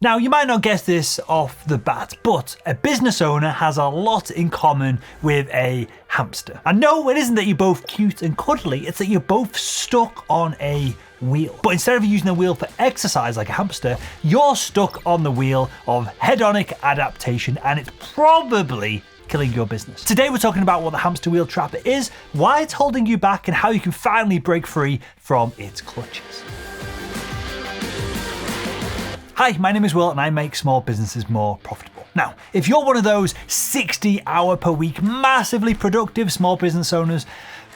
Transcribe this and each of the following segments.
Now, you might not guess this off the bat, but a business owner has a lot in common with a hamster. And no, it isn't that you're both cute and cuddly, it's that you're both stuck on a wheel. But instead of using the wheel for exercise like a hamster, you're stuck on the wheel of hedonic adaptation, and it's probably killing your business. Today we're talking about what the hamster wheel trap is, why it's holding you back, and how you can finally break free from its clutches. Hi, my name is Will and I make small businesses more profitable. Now, if you're one of those 60-hour per week, massively productive small business owners,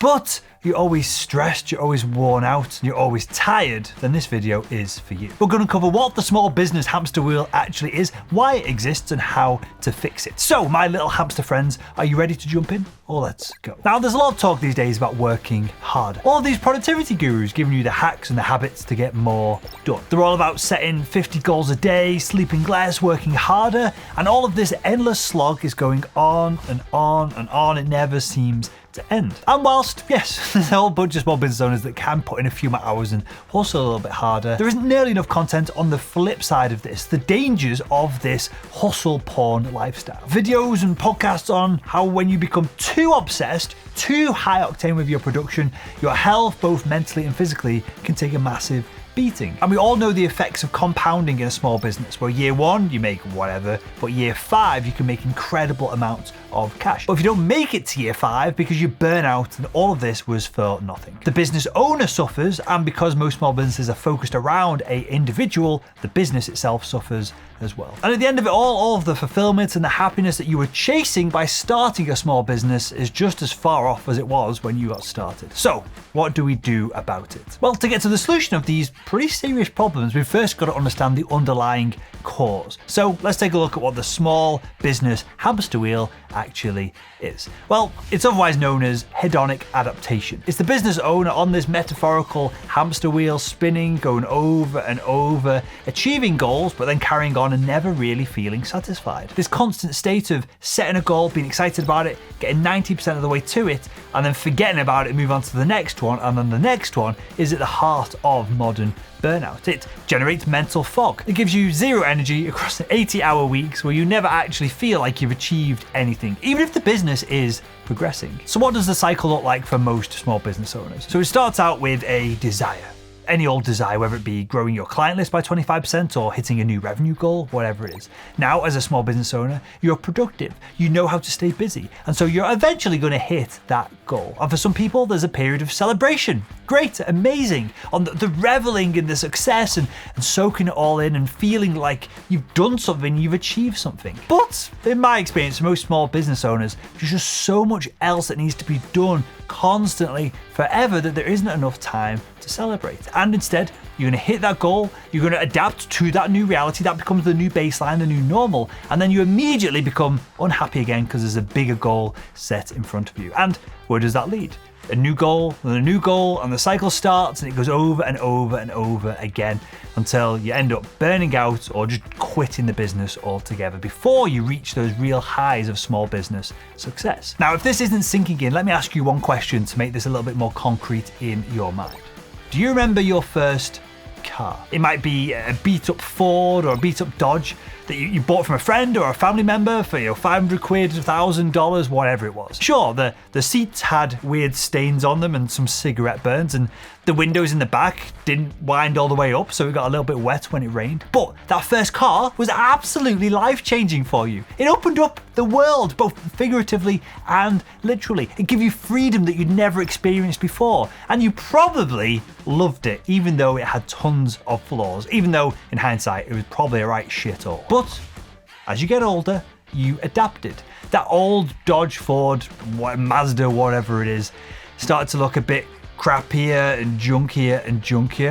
but you're always stressed, you're always worn out, and you're always tired, then this video is for you. We're going to cover what the small business hamster wheel actually is, why it exists, and how to fix it. So, my little hamster friends, are you ready to jump in? Well, let's go. Now, there's a lot of talk these days about working hard. All of these productivity gurus giving you the hacks and the habits to get more done. They're all about setting 50 goals a day, sleeping less, working harder, and all of this endless slog is going on and on and on. It never seems to end. And whilst, yes, there's a whole bunch of small business owners that can put in a few more hours and hustle a little bit harder, there isn't nearly enough content on the flip side of this, the dangers of this hustle porn lifestyle. Videos and podcasts on how when you become too obsessed, too high octane with your production, your health, both mentally and physically, can take a massive beating. And we all know the effects of compounding in a small business, where year one, you make whatever, but year 5, you can make incredible amounts of cash. But if you don't make it to year 5 because you burn out, then all of this was for nothing. The business owner suffers, and because most small businesses are focused around an individual, the business itself suffers as well. And at the end of it all of the fulfillment and the happiness that you were chasing by starting a small business is just as far off as it was when you got started. So, what do we do about it? Well, to get to the solution of these pretty serious problems, we've first got to understand the underlying cause. So let's take a look at what the small business hamster wheel actually is. Well, it's otherwise known as hedonic adaptation. It's the business owner on this metaphorical hamster wheel spinning, going over and over, achieving goals, but then carrying on and never really feeling satisfied. This constant state of setting a goal, being excited about it, getting 90% of the way to it, and then forgetting about it, move on to the next one, and then the next one is at the heart of modern burnout. It generates mental fog. It gives you zero energy across the 80-hour weeks where you never actually feel like you've achieved anything, even if the business is progressing. So what does the cycle look like for most small business owners? So it starts out with a desire. Any old desire, whether it be growing your client list by 25% or hitting a new revenue goal, whatever it is. Now, as a small business owner, you're productive, you know how to stay busy, and so you're eventually going to hit that goal. And for some people, there's a period of celebration. Great, amazing, on the reveling in the success and soaking it all in and feeling like you've done something, you've achieved something. But in my experience, for most small business owners, there's just so much else that needs to be done constantly, forever, that there isn't enough time to celebrate. And instead, you're going to hit that goal, you're going to adapt to that new reality, that becomes the new baseline, the new normal, and then you immediately become unhappy again because there's a bigger goal set in front of you. And where does that lead? A new goal, and a new goal, and the cycle starts, and it goes over and over and over again until you end up burning out or just quitting the business altogether before you reach those real highs of small business success. Now, if this isn't sinking in, let me ask you one question to make this a little bit more concrete in your mind. Do you remember your first car? It might be a beat up Ford or a beat up Dodge that you bought from a friend or a family member for 500 quid, $1,000, whatever it was. Sure, the seats had weird stains on them and some cigarette burns, and the windows in the back didn't wind all the way up, so it got a little bit wet when it rained. But that first car was absolutely life-changing for you. It opened up the world, both figuratively and literally. It gave you freedom that you'd never experienced before, and you probably loved it, even though it had tons of flaws, even though in hindsight it was probably a right shithole. But as you get older, you adapted. That old Dodge, Ford, Mazda, whatever it is, started to look a bit crappier and junkier,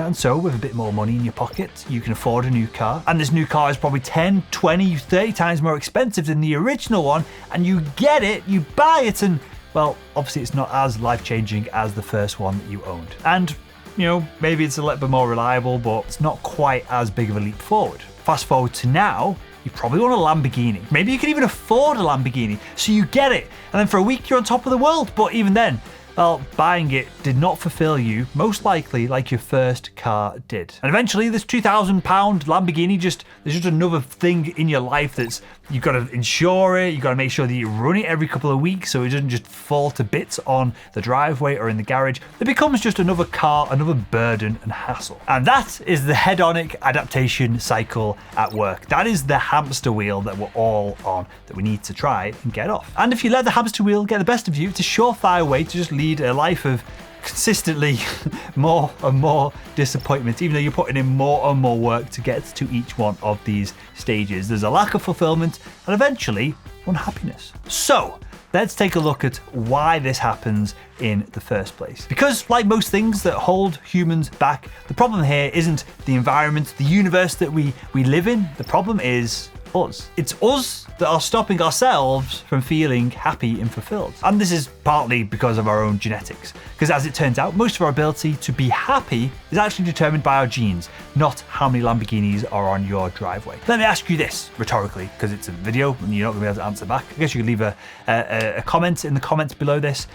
and so with a bit more money in your pocket, you can afford a new car. And this new car is probably 10, 20, 30 times more expensive than the original one, and you get it, you buy it, and well, obviously it's not as life-changing as the first one that you owned. And maybe it's a little bit more reliable, but it's not quite as big of a leap forward. Fast forward to now, you probably want a Lamborghini. Maybe you can even afford a Lamborghini, so you get it, and then for a week you're on top of the world. But even then, Well, buying it did not fulfill you, most likely like your first car did. And eventually this £2,000 Lamborghini there's just another thing in your life that's, you've got to insure it, you've got to make sure that you run it every couple of weeks so it doesn't just fall to bits on the driveway or in the garage. It becomes just another car, another burden and hassle. And that is the hedonic adaptation cycle at work. That is the hamster wheel that we're all on, that we need to try and get off. And if you let the hamster wheel get the best of you, it's a surefire way to just lead a life of consistently more and more disappointment, even though you're putting in more and more work to get to each one of these stages. There's a lack of fulfillment and eventually unhappiness. So let's take a look at why this happens in the first place. Because like most things that hold humans back, the problem here isn't the environment, the universe that we live in. The problem is us. It's us that are stopping ourselves from feeling happy and fulfilled. And this is partly because of our own genetics. Because as it turns out, most of our ability to be happy is actually determined by our genes, not how many Lamborghinis are on your driveway. Let me ask you this rhetorically, because it's a video and you're not going to be able to answer back. I guess you could leave a comment in the comments below this.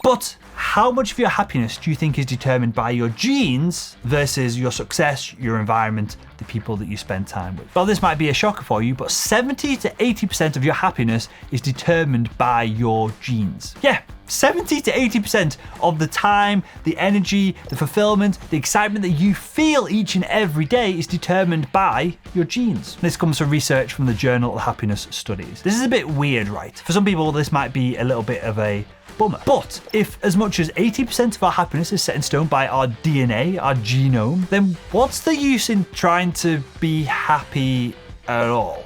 But how much of your happiness do you think is determined by your genes versus your success, your environment, the people that you spend time with? Well, this might be a shocker for you, but 70 to 80% of your happiness is determined by your genes. Yeah, 70 to 80% of the time, the energy, the fulfillment, the excitement that you feel each and every day is determined by your genes. This comes from research from the Journal of Happiness Studies. This is a bit weird, right? For some people, this might be a little bit of a bummer. But if as much as 80% of our happiness is set in stone by our DNA, our genome, then what's the use in trying to be happy at all?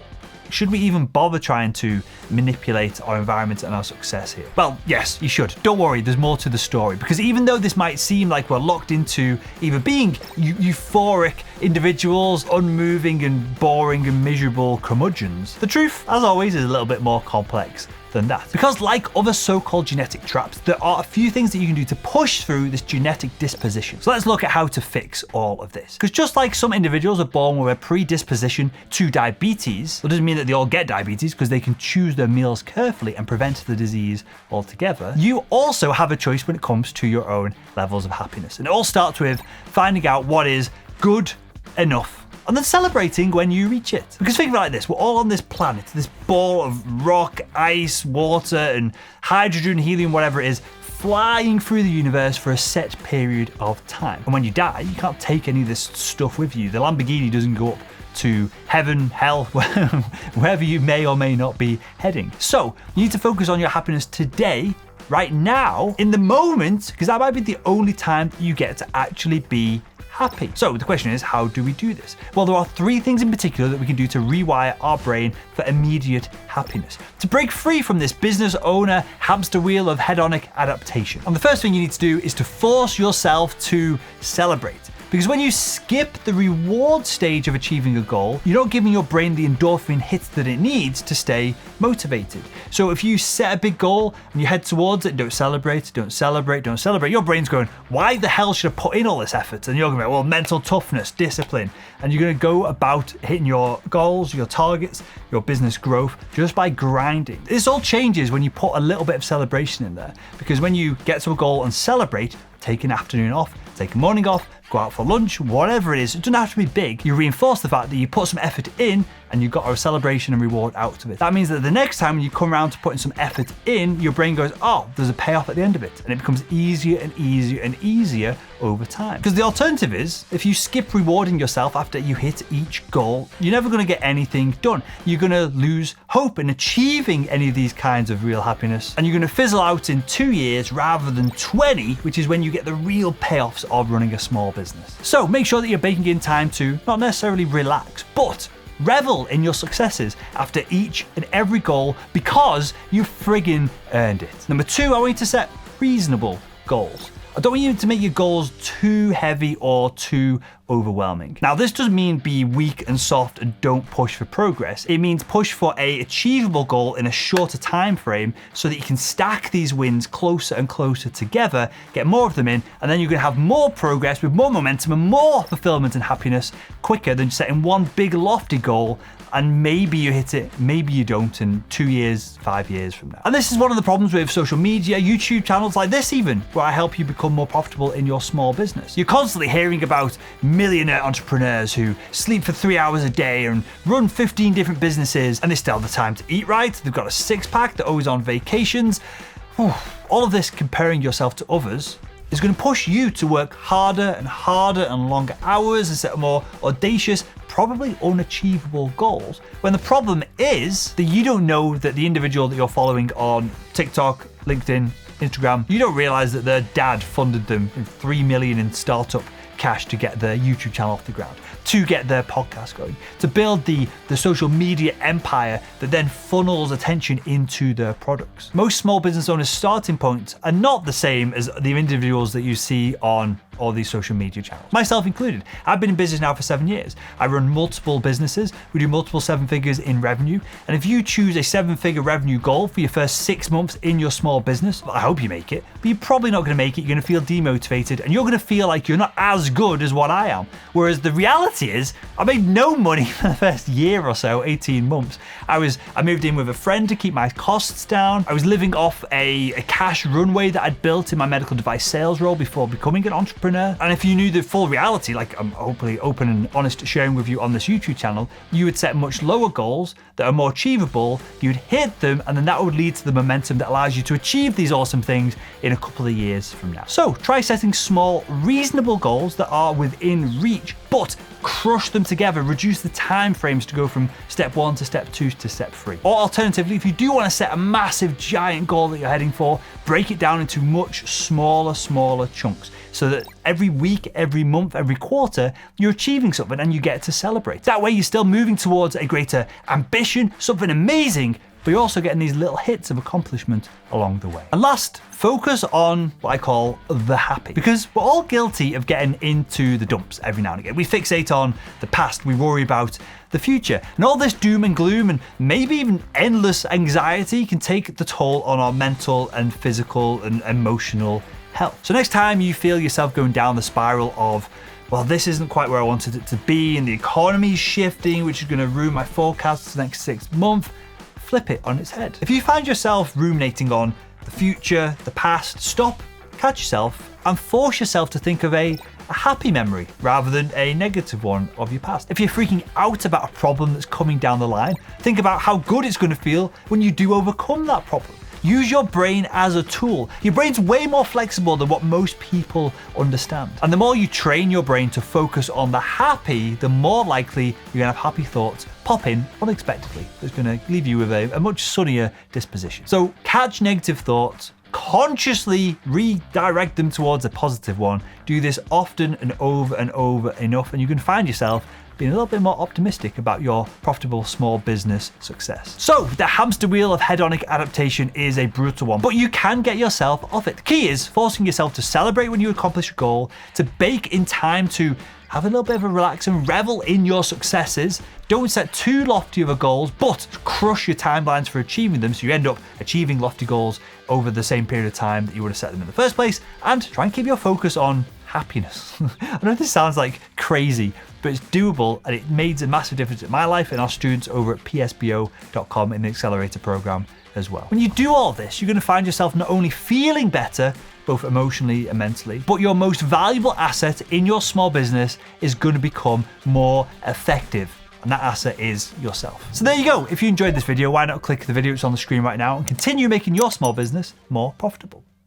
Should we even bother trying to manipulate our environment and our success here? Well, yes, you should. Don't worry, there's more to the story. Because even though this might seem like we're locked into either being euphoric individuals, unmoving and boring and miserable curmudgeons, the truth, as always, is a little bit more complex than that. Because like other so-called genetic traps, there are a few things that you can do to push through this genetic disposition. So let's look at how to fix all of this. Because just like some individuals are born with a predisposition to diabetes, that doesn't mean that they all get diabetes, because they can choose their meals carefully and prevent the disease altogether. You also have a choice when it comes to your own levels of happiness. And it all starts with finding out what is good enough, and then celebrating when you reach it. Because think about it like this, we're all on this planet, this ball of rock, ice, water, and hydrogen, helium, whatever it is, flying through the universe for a set period of time. And when you die, you can't take any of this stuff with you. The Lamborghini doesn't go up to heaven, hell, wherever you may or may not be heading. So you need to focus on your happiness today, right now, in the moment, because that might be the only time you get to actually be happy. So the question is, how do we do this? Well, there are 3 things in particular that we can do to rewire our brain for immediate happiness, to break free from this business owner hamster wheel of hedonic adaptation. And the first thing you need to do is to force yourself to celebrate. Because when you skip the reward stage of achieving a goal, you're not giving your brain the endorphin hits that it needs to stay motivated. So if you set a big goal and you head towards it, don't celebrate, your brain's going, why the hell should I put in all this effort? And you're going to go, well, mental toughness, discipline. And you're going to go about hitting your goals, your targets, your business growth just by grinding. This all changes when you put a little bit of celebration in there. Because when you get to a goal and celebrate, take an afternoon off, take a morning off, go out for lunch, whatever it is, it doesn't have to be big. You reinforce the fact that you put some effort in and you got a celebration and reward out of it. That means that the next time you come around to putting some effort in, your brain goes, oh, there's a payoff at the end of it. And it becomes easier and easier and easier over time. Because the alternative is, if you skip rewarding yourself after you hit each goal, you're never going to get anything done. You're going to lose hope in achieving any of these kinds of real happiness. And you're going to fizzle out in 2 years rather than 20, which is when you get the real payoffs of running a small business. So make sure that you're baking in time to not necessarily relax, but revel in your successes after each and every goal, because you friggin' earned it. Number 2, I want you to set reasonable goals. I don't want you to make your goals too heavy or too overwhelming. Now, this doesn't mean be weak and soft and don't push for progress. It means push for an achievable goal in a shorter time frame so that you can stack these wins closer and closer together, get more of them in, and then you're gonna have more progress with more momentum and more fulfillment and happiness quicker than setting one big lofty goal and maybe you hit it, maybe you don't in 2 years, 5 years from now. And this is one of the problems with social media, YouTube channels like this even, where I help you become more profitable in your small business. You're constantly hearing about millionaire entrepreneurs who sleep for 3 hours a day and run 15 different businesses, and they still have the time to eat right, they've got a six-pack, they're always on vacations. All of this comparing yourself to others is going to push you to work harder and harder and longer hours and set more audacious, probably unachievable goals. When the problem is that you don't know that the individual that you're following on TikTok, LinkedIn, Instagram, you don't realize that their dad funded them in $3 million in startup cash to get their YouTube channel off the ground, to get their podcast going, to build the social media empire that then funnels attention into their products. Most small business owners' starting points are not the same as the individuals that you see on all these social media channels, myself included. I've been in business now for 7 years. I run multiple businesses. We do multiple 7 figures in revenue. And if you choose a 7-figure revenue goal for your first 6 months in your small business, well, I hope you make it, but you're probably not going to make it. You're going to feel demotivated and you're going to feel like you're not as good as what I am. Whereas the reality is I made no money for the first year or so, 18 months. I moved in with a friend to keep my costs down. I was living off a cash runway that I'd built in my medical device sales role before becoming an entrepreneur. And if you knew the full reality, like I'm hopefully open and honest sharing with you on this YouTube channel, you would set much lower goals that are more achievable, you'd hit them, and then that would lead to the momentum that allows you to achieve these awesome things in a couple of years from now. So try setting small, reasonable goals that are within reach, but crush them together, reduce the time frames to go from step 1 to step 2 to step 3. Or alternatively, if you do want to set a massive giant goal that you're heading for, break it down into much smaller chunks so that every week, every month, every quarter, you're achieving something and you get to celebrate. That way you're still moving towards a greater ambition, something amazing, but you're also getting these little hits of accomplishment along the way. And last, focus on what I call the happy, because we're all guilty of getting into the dumps every now and again. We fixate on the past, we worry about the future, and all this doom and gloom and maybe even endless anxiety can take the toll on our mental and physical and emotional health. So next time you feel yourself going down the spiral of, well, this isn't quite where I wanted it to be, and the economy's shifting, which is going to ruin my forecasts the next 6 months, flip it on its head. If you find yourself ruminating on the future, the past, stop, catch yourself, and force yourself to think of a happy memory rather than a negative one of your past. If you're freaking out about a problem that's coming down the line, think about how good it's going to feel when you do overcome that problem. Use your brain as a tool. Your brain's way more flexible than what most people understand. And the more you train your brain to focus on the happy, the more likely you're gonna have happy thoughts pop in unexpectedly. It's gonna leave you with a much sunnier disposition. So catch negative thoughts, consciously redirect them towards a positive one. Do this often and over enough, and you can find yourself being a little bit more optimistic about your profitable small business success. So the hamster wheel of hedonic adaptation is a brutal one, but you can get yourself off it. The key is forcing yourself to celebrate when you accomplish a goal, to bake in time to have a little bit of a relax and revel in your successes. Don't set too lofty of a goals, but crush your timelines for achieving them so you end up achieving lofty goals over the same period of time that you would have set them in the first place, and try and keep your focus on happiness. I know this sounds like crazy, but it's doable, and it made a massive difference in my life and our students over at psbo.com in the accelerator program as well. When you do all this, you're going to find yourself not only feeling better, both emotionally and mentally, but your most valuable asset in your small business is going to become more effective. And that asset is yourself. So there you go. If you enjoyed this video, why not click the video that's on the screen right now and continue making your small business more profitable.